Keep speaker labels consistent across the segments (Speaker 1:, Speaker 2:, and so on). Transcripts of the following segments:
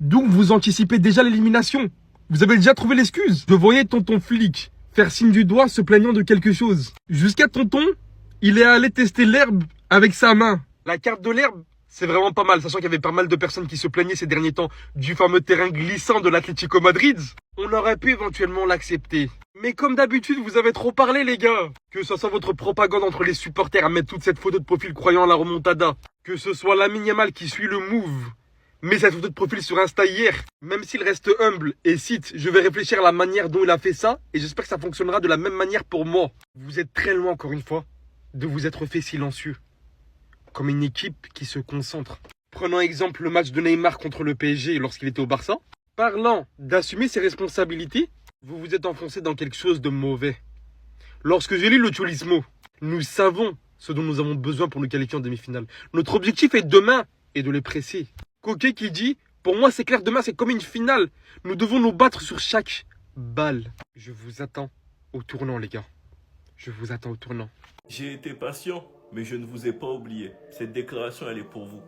Speaker 1: Donc vous anticipez déjà l'élimination. Vous avez déjà trouvé l'excuse. Je voyais tonton flic faire signe du doigt se plaignant de quelque chose. Jusqu'à tonton, il est allé tester l'herbe avec sa main. La carte de l'herbe, c'est vraiment pas mal, sachant qu'il y avait pas mal de personnes qui se plaignaient ces derniers temps du fameux terrain glissant de l'Atlético Madrid. On aurait pu éventuellement l'accepter. Mais comme d'habitude, vous avez trop parlé, les gars. Que ce soit votre propagande entre les supporters à mettre toute cette photo de profil croyant à la remontada, que ce soit Lamine Yamal qui suit le move, mais cette photo de profil sur Insta hier, même s'il reste humble et cite, je vais réfléchir à la manière dont il a fait ça, et j'espère que ça fonctionnera de la même manière pour moi. Vous êtes très loin, encore une fois, de vous être fait silencieux. Comme une équipe qui se concentre. Prenons exemple le match de Neymar contre le PSG lorsqu'il était au Barça. Parlant d'assumer ses responsabilités, vous vous êtes enfoncé dans quelque chose de mauvais. Lorsque j'ai lu le Cholismo, nous savons ce dont nous avons besoin pour nous qualifier en demi-finale. Notre objectif est demain et de les presser. Coquet qui dit, pour moi c'est clair, demain c'est comme une finale. Nous devons nous battre sur chaque balle. Je vous attends au tournant, les gars. Je vous attends au tournant.
Speaker 2: J'ai été patient, mais je ne vous ai pas oublié. Cette déclaration, elle est pour vous.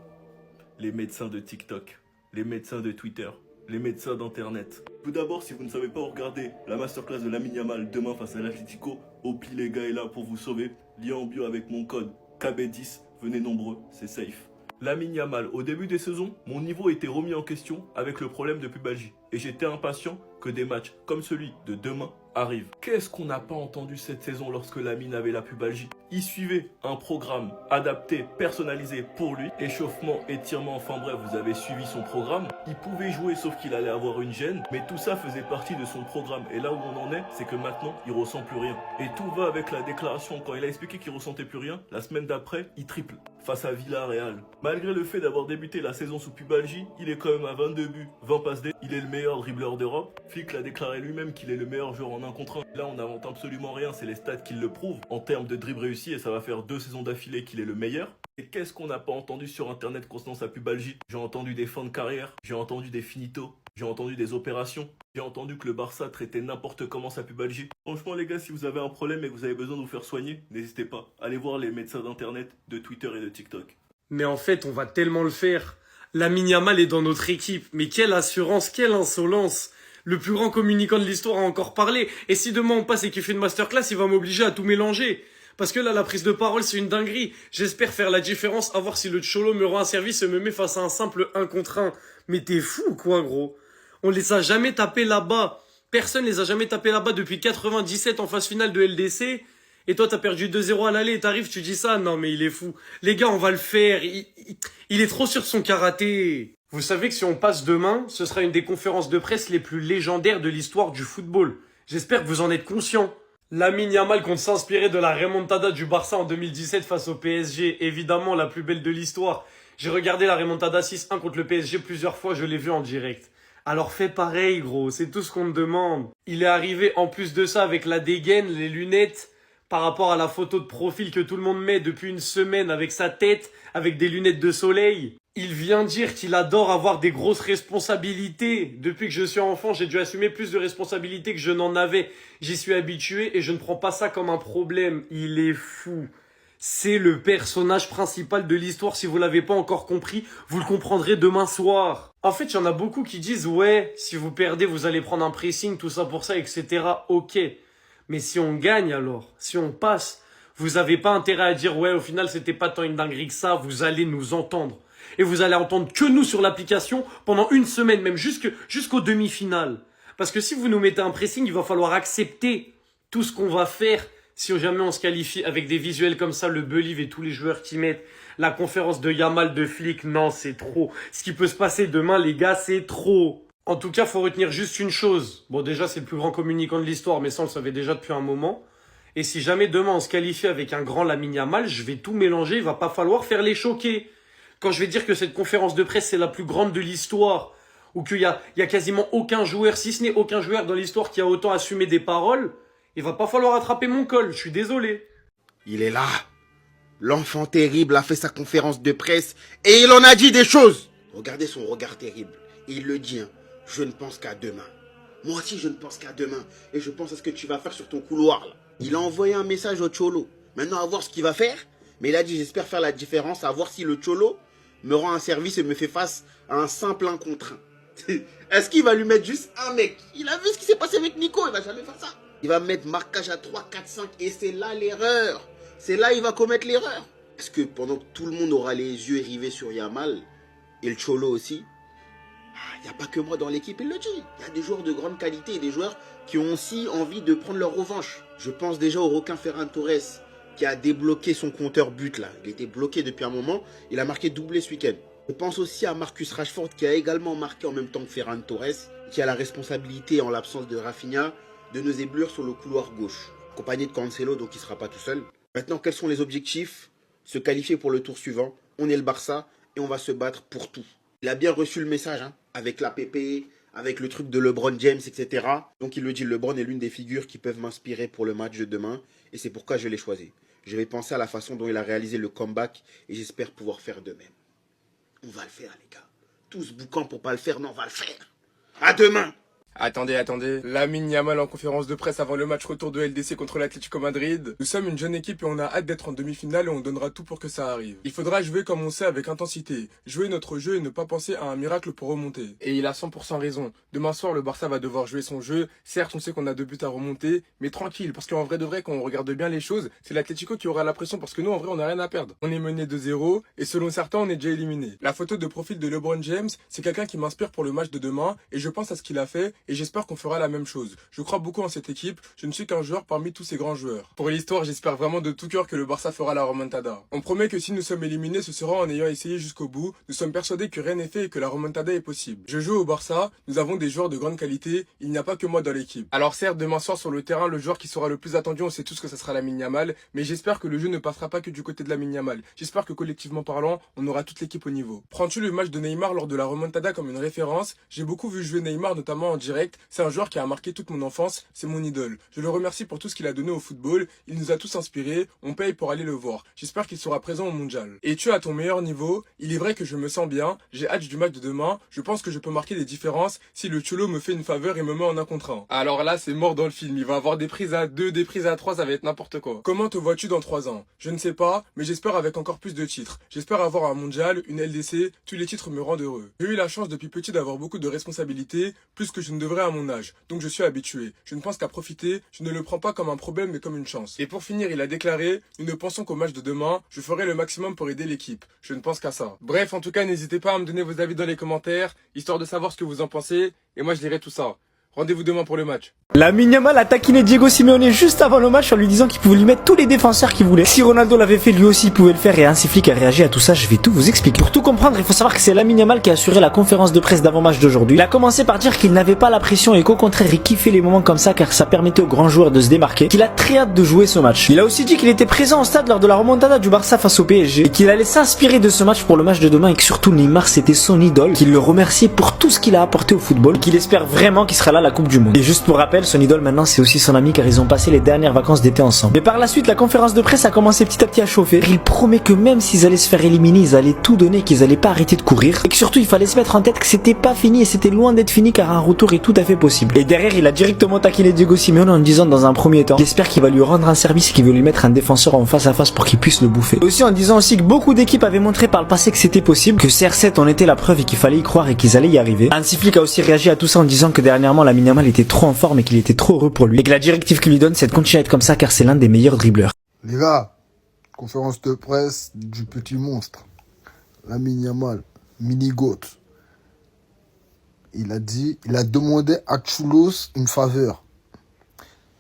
Speaker 2: Les médecins de TikTok, les médecins de Twitter, les médecins d'Internet. Tout d'abord, si vous ne savez pas où regarder la masterclass de Lamine Yamal demain face à l'Atlético, Opi les gars est là pour vous sauver. Lien en bio avec mon code KB10. Venez nombreux, c'est safe. Lamine Yamal, au début des saisons, mon niveau était remis en question avec le problème de pubalgie. Et j'étais impatient que des matchs comme celui de demain arrivent. Qu'est-ce qu'on n'a pas entendu cette saison lorsque Lamine avait la pubalgie? Il suivait un programme adapté, personnalisé pour lui. Échauffement, étirement, enfin bref, vous avez suivi son programme. Il pouvait jouer sauf qu'il allait avoir une gêne. Mais tout ça faisait partie de son programme. Et là où on en est, c'est que maintenant, il ressent plus rien. Et tout va avec la déclaration. Quand il a expliqué qu'il ressentait plus rien, la semaine d'après, il triple face à Villarreal. Malgré le fait d'avoir débuté la saison sous pubalgie, il est quand même à 22 buts, 20 passes D. Il est le meilleur dribbleur d'Europe. Flick l'a déclaré lui-même qu'il est le meilleur joueur en 1 contre 1. Là, on n'invente absolument rien, c'est les stats qui le prouvent. En termes de dribble réussi, et ça va faire 2 saisons d'affilée qu'il est le meilleur. Et qu'est-ce qu'on n'a pas entendu sur internet concernant sa pubalgie? J'ai entendu des fins de carrière, j'ai entendu des finitos, j'ai entendu des opérations. J'ai entendu que le Barça traitait n'importe comment sa pubalgie. Franchement les gars, si vous avez un problème et que vous avez besoin de vous faire soigner, n'hésitez pas. Allez voir les médecins d'internet, de Twitter et de TikTok.
Speaker 3: Mais en fait, on va tellement le faire. Lamine Yamal est dans notre équipe. Mais quelle assurance, quelle insolence. Le plus grand communicant de l'histoire a encore parlé. Et si demain on passe et qu'il fait une masterclass, il va m'obliger à tout mélanger. Parce que là, la prise de parole, c'est une dinguerie. J'espère faire la différence, à voir si le Cholo me rend un service et me met face à un simple 1 contre 1. Mais t'es fou, quoi, gros. On les a jamais tapés là-bas. Personne les a jamais tapés là-bas depuis 97 en phase finale de LDC. Et toi, t'as perdu 2-0 à l'aller et t'arrives, tu dis ça? Non, mais il est fou. Les gars, on va le faire. Il est trop sûr de son karaté. Vous savez que si on passe demain, ce sera une des conférences de presse les plus légendaires de l'histoire du football. J'espère que vous en êtes conscients. Lamine Yamal compte s'inspirer de la remontada du Barça en 2017 face au PSG. Évidemment, la plus belle de l'histoire. J'ai regardé la remontada 6-1 contre le PSG plusieurs fois, je l'ai vu en direct. Alors fais pareil, gros, c'est tout ce qu'on te demande. Il est arrivé en plus de ça avec la dégaine, les lunettes, par rapport à la photo de profil que tout le monde met depuis une semaine avec sa tête, avec des lunettes de soleil. Il vient dire qu'il adore avoir des grosses responsabilités. Depuis que je suis enfant, j'ai dû assumer plus de responsabilités que je n'en avais. J'y suis habitué et je ne prends pas ça comme un problème. Il est fou. C'est le personnage principal de l'histoire. Si vous l'avez pas encore compris, vous le comprendrez demain soir. En fait, il y en a beaucoup qui disent « Ouais, si vous perdez, vous allez prendre un pressing, tout ça pour ça, etc. » Ok. Mais si on gagne alors, si on passe, vous avez pas intérêt à dire « Ouais, au final, c'était pas tant une dinguerie que ça. » Vous allez nous entendre. Et vous allez entendre que nous sur l'application pendant une semaine, même jusqu'aux demi-finales. Parce que si vous nous mettez un pressing, il va falloir accepter tout ce qu'on va faire si jamais on se qualifie avec des visuels comme ça, le Believe et tous les joueurs qui mettent la conférence de Yamal, de Flick. Non, c'est trop. Ce qui peut se passer demain, les gars, c'est trop. En tout cas, faut retenir juste une chose. Bon, déjà, c'est le plus grand communicant de l'histoire, mais ça, on le savait déjà depuis un moment. Et si jamais demain on se qualifie avec un grand Lamine Yamal, je vais tout mélanger, il va pas falloir faire les choquer. Quand je vais dire que cette conférence de presse, c'est la plus grande de l'histoire, ou qu'il y a quasiment aucun joueur, si ce n'est aucun joueur dans l'histoire qui a autant assumé des paroles, il va pas falloir attraper mon col, je suis désolé.
Speaker 4: Il est là. L'enfant terrible a fait sa conférence de presse et il en a dit des choses. Regardez son regard terrible. Il le dit, hein, je ne pense qu'à demain. Moi aussi, je ne pense qu'à demain. Et je pense à ce que tu vas faire sur ton couloir, là. Il a envoyé un message au Cholo. Maintenant, à voir ce qu'il va faire. Mais il a dit, j'espère faire la différence, à voir si le Cholo me rend un service et me fait face à un simple 1 contre 1. Est-ce qu'il va lui mettre juste un mec? Il a vu ce qui s'est passé avec Nico, il va jamais faire ça. Il va mettre marquage à 3, 4, 5 et c'est là l'erreur. C'est là il va commettre l'erreur. Parce que pendant que tout le monde aura les yeux rivés sur Yamal, et le Cholo aussi, il n'y a pas que moi dans l'équipe, il le dit. Il y a des joueurs de grande qualité et des joueurs qui ont aussi envie de prendre leur revanche. Je pense déjà au requin Ferran Torres qui a débloqué son compteur but là. Il était bloqué depuis un moment, il a marqué doublé ce week-end. Je pense aussi à Marcus Rashford qui a également marqué en même temps que Ferran Torres, qui a la responsabilité en l'absence de Rafinha de nous éblouir sur le couloir gauche, accompagné de Cancelo, donc il ne sera pas tout seul. Maintenant, quels sont les objectifs? Se qualifier pour le tour suivant. On est le Barça et on va se battre pour tout. Il a bien reçu le message, hein, avec l'APP, avec le truc de LeBron James, etc. Donc il le dit, LeBron est l'une des figures qui peuvent m'inspirer pour le match de demain et c'est pourquoi je l'ai choisi. Je vais penser à la façon dont il a réalisé le comeback et j'espère pouvoir faire de même. On va le faire, les gars. Tous boucants pour pas le faire, non, on va le faire. À demain.
Speaker 1: Attendez. Lamine Yamal en conférence de presse avant le match retour de LDC contre l'Atlético Madrid. Nous sommes une jeune équipe et on a hâte d'être en demi-finale et on donnera tout pour que ça arrive. Il faudra jouer comme on sait avec intensité, jouer notre jeu et ne pas penser à un miracle pour remonter. Et il a 100% raison. Demain soir, le Barça va devoir jouer son jeu. Certes, on sait qu'on a 2 buts à remonter, mais tranquille, parce qu'en vrai de vrai, quand on regarde bien les choses, c'est l'Atlético qui aura la pression parce que nous, en vrai, on n'a rien à perdre. On est mené 2-0 et selon certains, on est déjà éliminé. La photo de profil de LeBron James, c'est quelqu'un qui m'inspire pour le match de demain et je pense à ce qu'il a fait et j'espère qu'on fera la même chose. Je crois beaucoup en cette équipe, je ne suis qu'un joueur parmi tous ces grands joueurs. Pour l'histoire, j'espère vraiment de tout cœur que le Barça fera la remontada. On promet que si nous sommes éliminés, ce sera en ayant essayé jusqu'au bout. Nous sommes persuadés que rien n'est fait et que la remontada est possible. Je joue au Barça, nous avons des joueurs de grande qualité, il n'y a pas que moi dans l'équipe. Alors certes, demain soir sur le terrain, le joueur qui sera le plus attendu, on sait tous que ça sera Lamine Yamal, mais j'espère que le jeu ne passera pas que du côté de Lamine Yamal. J'espère que collectivement parlant, on aura toute l'équipe au niveau. Prends-tu le match de Neymar lors de la remontada comme une référence? J'ai beaucoup vu jouer Neymar, notamment en direct. C'est un joueur qui a marqué toute mon enfance, c'est mon idole. Je le remercie pour tout ce qu'il a donné au football, il nous a tous inspirés, on paye pour aller le voir. J'espère qu'il sera présent au mondial. Et tu es à ton meilleur niveau, il est vrai que je me sens bien, j'ai hâte du match de demain, je pense que je peux marquer des différences si le Cholo me fait une faveur et me met en 1 contre 1. Alors là, c'est mort dans le film, il va avoir des prises à 2, des prises à 3, ça va être n'importe quoi. Comment te vois-tu dans 3 ans? Je ne sais pas, mais j'espère avec encore plus de titres. J'espère avoir un mondial, une LDC, tous les titres me rendent heureux. J'ai eu la chance depuis petit d'avoir beaucoup de responsabilités, plus que je ne devrais à mon âge, donc je suis habitué. Je ne pense qu'à profiter, je ne le prends pas comme un problème mais comme une chance. Et pour finir, il a déclaré, nous ne pensons qu'au match de demain, je ferai le maximum pour aider l'équipe. Je ne pense qu'à ça. Bref, en tout cas, n'hésitez pas à me donner vos avis dans les commentaires, histoire de savoir ce que vous en pensez, et moi je lirai tout ça. Rendez-vous demain pour le match.
Speaker 5: Lamine Yamal a taquiné Diego Simeone juste avant le match en lui disant qu'il pouvait lui mettre tous les défenseurs qu'il voulait. Si Ronaldo l'avait fait, lui aussi il pouvait le faire et Hansi Flick a réagi à tout ça, je vais tout vous expliquer. Pour tout comprendre, il faut savoir que c'est Lamine Yamal qui a assuré la conférence de presse d'avant-match d'aujourd'hui. Il a commencé par dire qu'il n'avait pas la pression et qu'au contraire il kiffait les moments comme ça car ça permettait aux grands joueurs de se démarquer, qu'il a très hâte de jouer ce match. Il a aussi dit qu'il était présent au stade lors de la remontada du Barça face au PSG et qu'il allait s'inspirer de ce match pour le match de demain et que surtout Neymar c'était son idole, qu'il le remerciait pour tout ce qu'il a apporté au football et qu'il espère vraiment qu'il sera là à la Coupe du Monde. Et juste pour rappel, son idole maintenant c'est aussi son ami car ils ont passé les dernières vacances d'été ensemble. Mais par la suite, la conférence de presse a commencé petit à petit à chauffer. Il promet que même s'ils allaient se faire éliminer, ils allaient tout donner, qu'ils allaient pas arrêter de courir et que surtout il fallait se mettre en tête que c'était pas fini et c'était loin d'être fini car un retour est tout à fait possible. Et derrière, il a directement taquiné Diego Simeone en disant dans un premier temps qu'il espère qu'il va lui rendre un service et qu'il veut lui mettre un défenseur en face à face pour qu'il puisse le bouffer. Et aussi en disant aussi que beaucoup d'équipes avaient montré par le passé que c'était possible, que CR7 en était la preuve et qu'il fallait y croire et qu'ils allaient y arriver. Hansi Flick a aussi réagi à tout ça en disant que dernièrement Lamine Yamal était trop en forme et qu'il était trop heureux pour lui et que la directive qu'il lui donne c'est de continuer à être comme ça car c'est l'un des meilleurs dribbleurs.
Speaker 6: Les gars, conférence de presse du petit monstre, Lamine Yamal, mini-goat. Il a demandé à Choulos une faveur,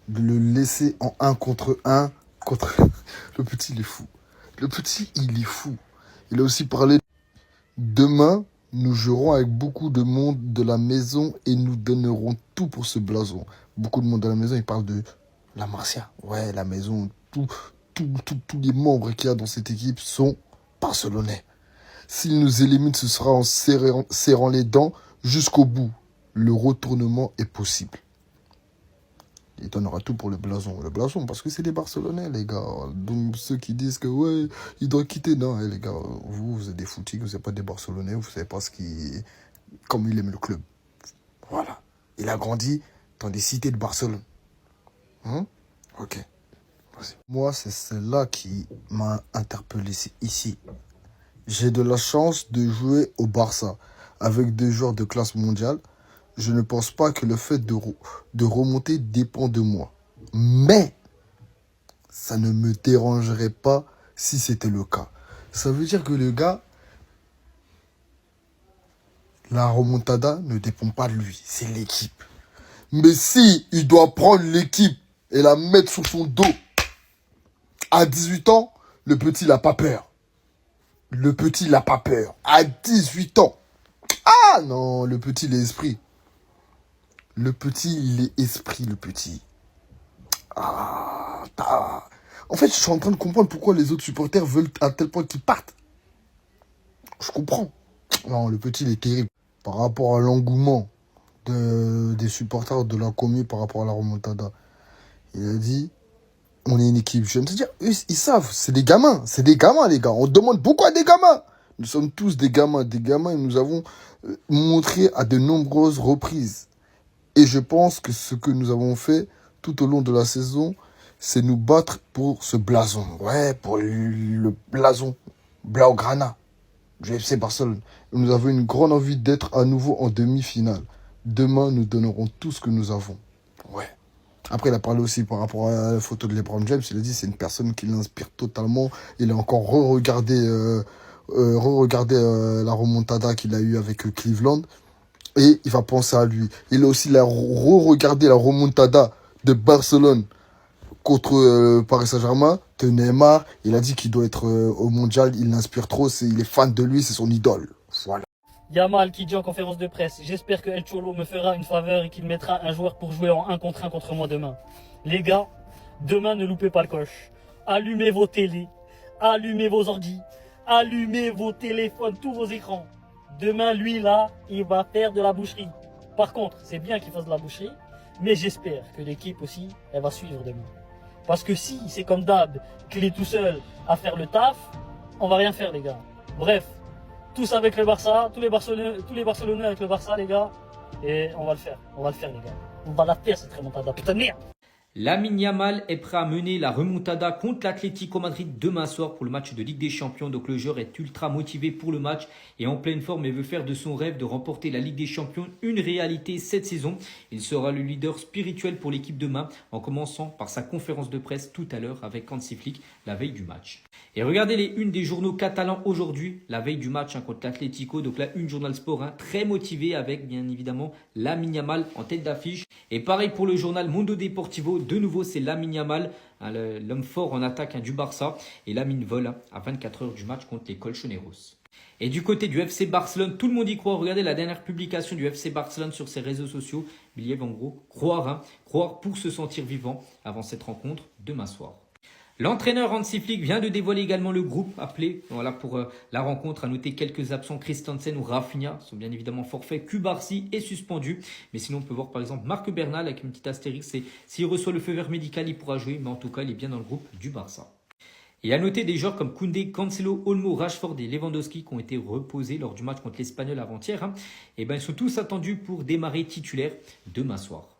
Speaker 6: de le laisser en 1 contre 1 contre... Le petit, il est fou. Le petit, il est fou. Il a aussi parlé, demain, nous jouerons avec beaucoup de monde de la maison et nous donnerons tout pour ce blason. Beaucoup de monde de la maison, il parle de la Marcia. Ouais, la maison, tous les membres qu'il y a dans cette équipe sont barcelonais. S'ils nous éliminent, ce sera en serrant les dents jusqu'au bout. Le retournement est possible. Il donnera tout pour le blason. Le blason, parce que c'est des Barcelonais, les gars. Donc, ceux qui disent que, ouais, il doit quitter. Non, les gars, vous êtes des footiques, vous n'êtes pas des Barcelonais, vous ne savez pas comme il aime le club. Voilà. Il a grandi dans des cités de Barcelone. Ok. Vas-y. Moi, c'est celle-là qui m'a interpellé ici. J'ai de la chance de jouer au Barça, avec des joueurs de classe mondiale, je ne pense pas que le fait de remonter dépend de moi. Mais ça ne me dérangerait pas si c'était le cas. Ça veut dire que le gars, la remontada ne dépend pas de lui, c'est l'équipe. Mais si il doit prendre l'équipe et la mettre sur son dos à 18 ans, le petit n'a pas peur. Le petit n'a pas peur. À 18 ans. Ah non, le petit, il est esprit. Le petit, il est esprit, le petit. En fait, je suis en train de comprendre pourquoi les autres supporters veulent à tel point qu'ils partent. Je comprends. Non, le petit, il est terrible. Par rapport à l'engouement des supporters de la commune par rapport à la remontada. Il a dit, on est une équipe jeune. C'est-à-dire, eux, ils savent, c'est des gamins. C'est des gamins, les gars. On demande beaucoup à des gamins. Nous sommes tous des gamins. Des gamins, et nous avons montré à de nombreuses reprises. Et je pense que ce que nous avons fait tout au long de la saison, c'est nous battre pour ce blason. Ouais, pour le blason Blaugrana du FC Barcelone. Nous avons une grande envie d'être à nouveau en demi-finale. Demain, nous donnerons tout ce que nous avons. Ouais. Après, il a parlé aussi par rapport à la photo de LeBron James. Il a dit c'est une personne qui l'inspire totalement. Il a encore re-regardé la remontada qu'il a eue avec Cleveland. Et il va penser à lui. Il a aussi re-regardé la remontada de Barcelone contre Paris Saint-Germain, de Neymar. Il a dit qu'il doit être au mondial. Il l'inspire trop. Il est fan de lui. C'est son idole. Voilà.
Speaker 7: Yamal qui dit en conférence de presse, j'espère que El Cholo me fera une faveur et qu'il mettra un joueur pour jouer en 1 contre 1 contre moi demain. Les gars, demain ne loupez pas le coche. Allumez vos télés, allumez vos ordi, allumez vos téléphones, tous vos écrans. Demain, lui là, il va faire de la boucherie. Par contre, c'est bien qu'il fasse de la boucherie, mais j'espère que l'équipe aussi, elle va suivre demain. Parce que si c'est comme d'hab, qu'il est tout seul à faire le taf, on va rien faire les gars. Bref. Tous avec le Barça, tous les Barcelonais avec le Barça, les gars. Et on va le faire les gars. On va la faire cette remontada, putain de merde.
Speaker 8: Lamine Yamal est prêt à mener la remontada contre l'Atlético Madrid demain soir pour le match de Ligue des Champions. Donc le joueur est ultra motivé pour le match et en pleine forme et veut faire de son rêve de remporter la Ligue des Champions une réalité cette saison. Il sera le leader spirituel pour l'équipe demain en commençant par sa conférence de presse tout à l'heure avec Hansi Flick la veille du match. Et regardez les unes des journaux catalans aujourd'hui, la veille du match contre l'Atlético. Donc la une Journal Sport, très motivé avec bien évidemment Lamine Yamal en tête d'affiche. Et pareil pour le journal Mundo Deportivo, de nouveau c'est Lamine Yamal, l'homme fort en attaque du Barça. Et Lamine vole à 24 heures du match contre les Colchoneros. Et du côté du FC Barcelone, tout le monde y croit. Regardez la dernière publication du FC Barcelone sur ses réseaux sociaux. Il y a en gros croire pour se sentir vivant avant cette rencontre demain soir. L'entraîneur Hansi Flick vient de dévoiler également le groupe appelé pour la rencontre. À noter quelques absents, Christensen ou Rafinha sont bien évidemment forfaits. Cubarsí est suspendu. Mais sinon, on peut voir par exemple Marc Bernal avec une petite astérix. S'il reçoit le feu vert médical, il pourra jouer. Mais en tout cas, il est bien dans le groupe du Barça. Et à noter des joueurs comme Koundé, Cancelo, Olmo, Rashford et Lewandowski qui ont été reposés lors du match contre l'Espagnol avant-hier. Et ils sont tous attendus pour démarrer titulaires demain soir.